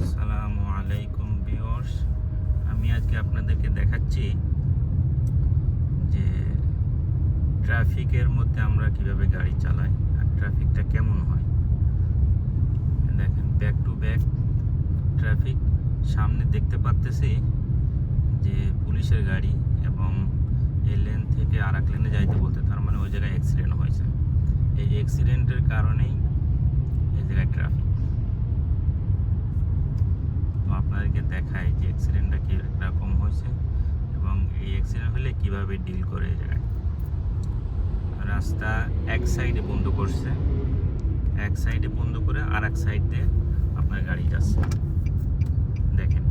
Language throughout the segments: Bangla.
আসসালামু আলাইকুম ভিউয়ার্স, আমি আজকে আপনাদেরকে দেখাচ্ছি যে ট্রাফিকের মধ্যে আমরা কিভাবে গাড়ি চালাই আর ট্রাফিকটা কেমন হয়। দেখেন, ব্যাক টু ব্যাক ট্রাফিক। সামনে দেখতে পাচ্তেছি যে পুলিশের গাড়ি এবং এই লেন থেকে আর এক লেনে যাইতে বলতে, তার মানে ওই জায়গায় অ্যাক্সিডেন্ট হয়েছে। এই অ্যাক্সিডেন্টের কারণেই এই জায়গায় ট্রাফিক। আপনাদেরকে দেখায় যে অ্যাক্সিডেন্টটা কীরকম হয়েছে এবং এই অ্যাক্সিডেন্ট হলে কিভাবে ডিল করে। এই জায়গায় রাস্তা এক সাইডে বন্ধ করছে, এক সাইডে বন্ধ করে আর এক সাইড দিয়ে আপনার গাড়ি যাচ্ছে। দেখেন,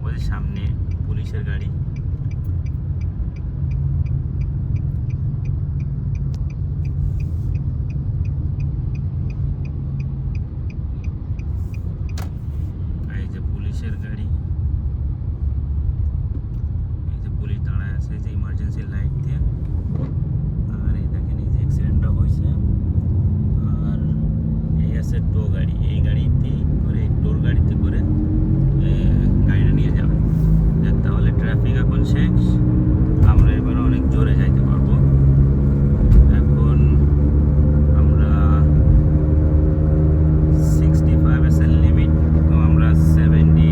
ওই সামনে পুলিশের গাড়ি, এই যে পুলিশের গাড়ি, এই যে পুলিশ দাঁড়ায় আছে এই যে ইমার্জেন্সি লাইট দিয়ে। আর এই দেখেন, এই যে অ্যাক্সিডেন্টটা হয়েছে। আর এই আছে টো গাড়ি, এই গাড়িতে করে, টোর গাড়িতে করে গাড়িটা নিয়ে যাবে। তাহলে ট্রাফিক এখন শেষ, আমরা এবার অনেক জোরে যাইতে পারবো। এখন আমরা 65 এর লিমিট, তো আমরা 70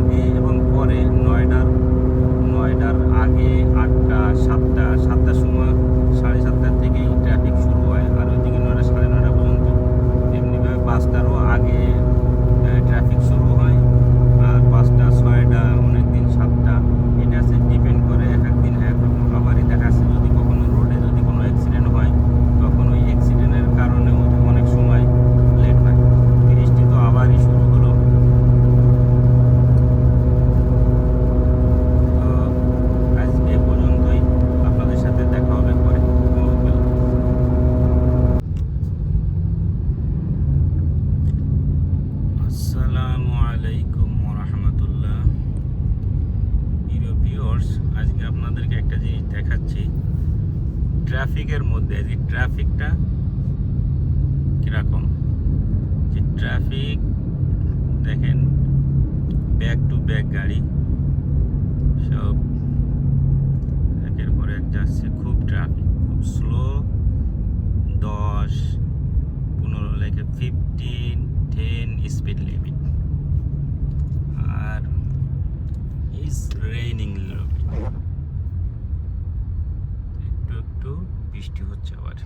আগে এবং পরে নয়টার আগে 8টা 7টার সময় 7:30 থেকেই ট্রাফিক শুরু হয়, আর ওইদিকে 9টা 9:30 পর্যন্ত। এমনিভাবে 5টারও আগে ট্রাফিক শুরু হয়, আর 5টা 6টা অনেকদিন 7টা। এটা হচ্ছে ডিপেন্ড করে, এক একদিন এক রকম। আবারই দেখা যাচ্ছে যদি কখনো রোডে যদি কোনো অ্যাক্সিডেন্ট হয়, তখন ওই অ্যাক্সিডেন্টের কারণেও অনেক সময় লেট হয়। বৃষ্টি তো আবারই শুরু হলো। তো আজকে এ পর্যন্তই, আপনাদের সাথে দেখা হবে পরে। আসসালামু আলাইকুম ওরহমতুল্লাহ। প্রিয় ভিউয়ার্স, আজকে আপনাদেরকে একটা জিনিস দেখাচ্ছি। ট্রাফিকের মধ্যে আজকে ট্রাফিকটা কীরকম, যে ট্রাফিক দেখেন, ব্যাক টু ব্যাক গাড়ি সব একের পর এক যাচ্ছে। খুব ট্রাফিক, খুব স্লো। 10, 15 লেখে 15, 10 স্পিড লিমিট। আর ইজ রেইনিং, একটু একটু বৃষ্টি হচ্ছে আবার।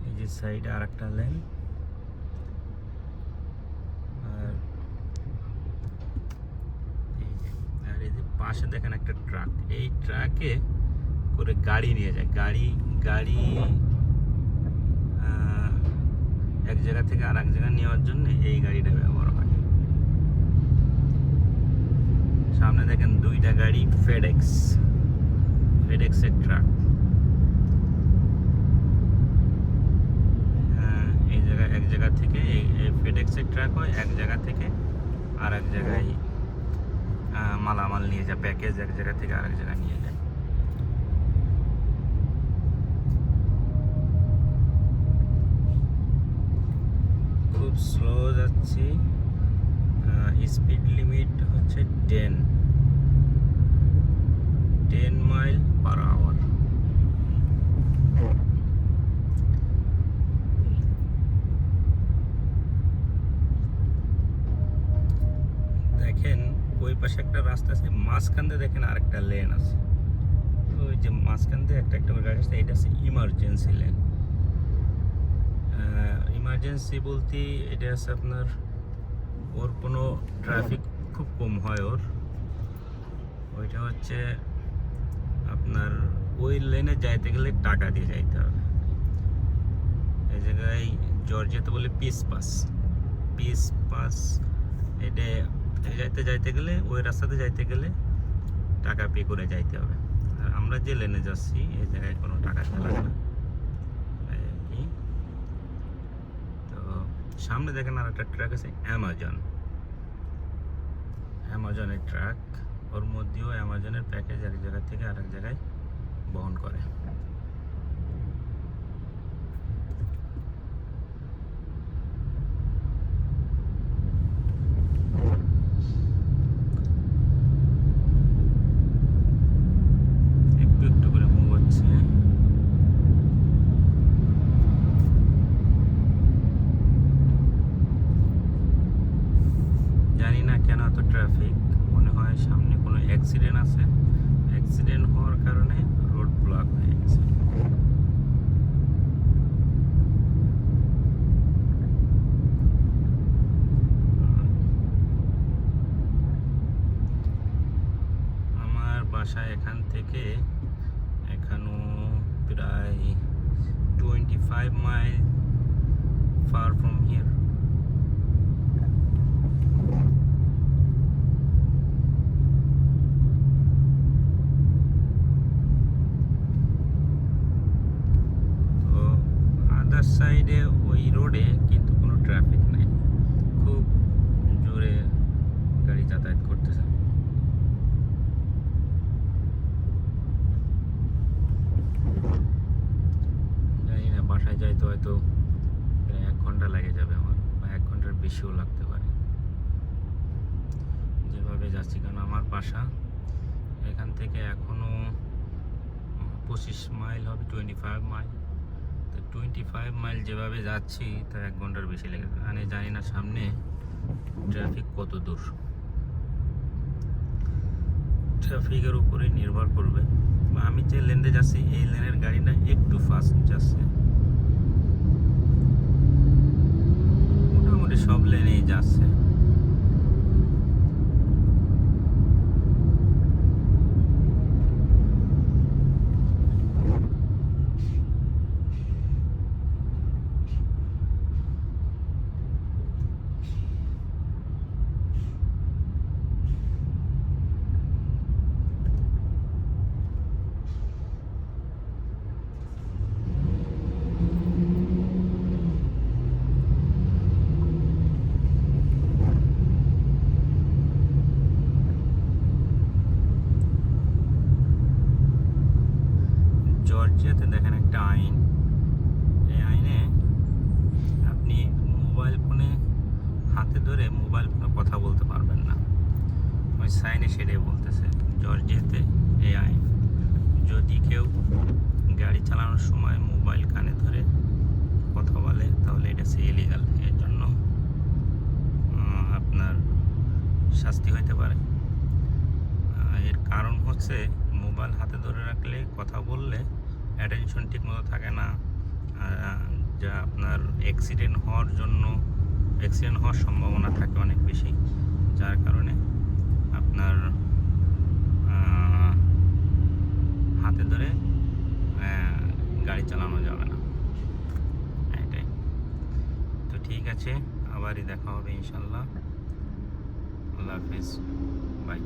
এই যে সাইডে আর একটা লেন, আর এই যে পাশে দেখেন একটা ট্রাক। এই ট্রাকে করে গাড়ি নিয়ে যায়। গাড়ি এক জায়গা থেকে আর এক জায়গায় নেওয়ার জন্য এই গাড়িটা ব্যবহার হয়। সামনে দেখেন 2টা গাড়ি, ফেডেক্সের ট্রাক। এই জায়গায় এক জায়গা থেকে এই ফেডেক্সের ট্রাক হয়, এক জায়গা থেকে আর এক জায়গায় মালামাল নিয়ে যায়, প্যাকেজ এক জায়গা থেকে আরেক জায়গায় নিয়ে যায়। খুব স্লো যাচ্ছি। স্পিড লিমিট হচ্ছে 10 মাইল পার আওয়ার। দেখেন ওই পাশে একটা রাস্তা আছে, মাঝখান দিয়ে দেখেন আরেকটা লেন আছে। ওই যে মাঝখান দিয়ে একটা একটা করে গাড়ি আসছে, এটা হচ্ছে ইমার্জেন্সি লেন। ইমার্জেন্সি বলতে এটা আছে আপনার, ওর কোনো ট্রাফিক খুব কম হয় ওইটা হচ্ছে আপনার ওই লেনে যাইতে গেলে টাকা দিয়ে যাইতে হবে। এই জায়গায় জর্জিয়াতে বলে পিস পাস। এটা যাইতে গেলে, ওই রাস্তাতে যাইতে গেলে টাকা পে করে যাইতে হবে। আর আমরা যে লেনে যাচ্ছি এই জায়গায় কোনো টাকা লাগে না। তো সামনে দেখেন আর একটা ট্রাক আছে, অ্যামাজনের ট্রাক। ওর মধ্যেও অ্যামাজনের প্যাকেজ এক জায়গা থেকে আরেক জায়গায় বহন করে। একটু একটু করে মুভ হচ্ছে। জানি না কেন এত ট্রাফিক, মনে হয় সামনে কোনো অ্যাক্সিডেন্ট আছে। অ্যাক্সিডেন্ট হওয়ার কারণে রোড ব্লক হয়ে গেছে। আমার বাসা এখান থেকে এখানেও প্রায় 25 মাইল ফার ফ্রম হিয়ার। সাইডে ওই রোডে কিন্তু কোনো ট্রাফিক নেই, খুব জোরে গাড়ি যাতায়াত করতেছে। জানি না, বাসায় যাইতে হয়তো 1 ঘন্টা লেগে যাবে আমার, বা 1 ঘন্টার বেশিও লাগতে পারে যেভাবে যাচ্ছি। কারণ আমার বাসা এখান থেকে এখনো 25 মাইল হবে, 25 মাইল। তো তো 25 মাইল যেভাবে যাচ্ছি তা 1 ঘন্টার বেশি লেগে যাবে। আমি জানি না সামনে ট্রাফিক কত দূর, ট্রাফিকের উপরে নির্ভর করবে। বা আমি যে লেনে যাচ্ছি এই লেনের গাড়িটা একটু ফাস্ট যাচ্ছে, মোটামুটি সব লেনেই যাচ্ছে। জর্জিয়াতে দেখেন একটা আইন, এই আইনে আপনি মোবাইল ফোনে হাতে ধরে মোবাইল ফোনে কথা বলতে পারবেন না। ওই সাইনে সেটাই বলতেছে জর্জিয়াতে এই আইন, যদি কেউ গাড়ি চালানোর সময় মোবাইল কানে ধরে কথা বলে তাহলে এটা সে ইলিগাল। এর জন্য আপনার শাস্তি হইতে পারে। এর কারণ হচ্ছে মোবাইল হাতে ধরে রাখলে কথা বললে অ্যাটেনশন ঠিক মতো থাকে না, যা আপনার অ্যাক্সিডেন্ট হওয়ার সম্ভাবনা থাকে অনেক বেশি, যার কারণে আপনার হাতে ধরে গাড়ি চালানো যাবে না। এটাই তো, ঠিক আছে, আবারই দেখা হবে ইনশাল্লাহ। আল্লাহ হাফিজ, বাই।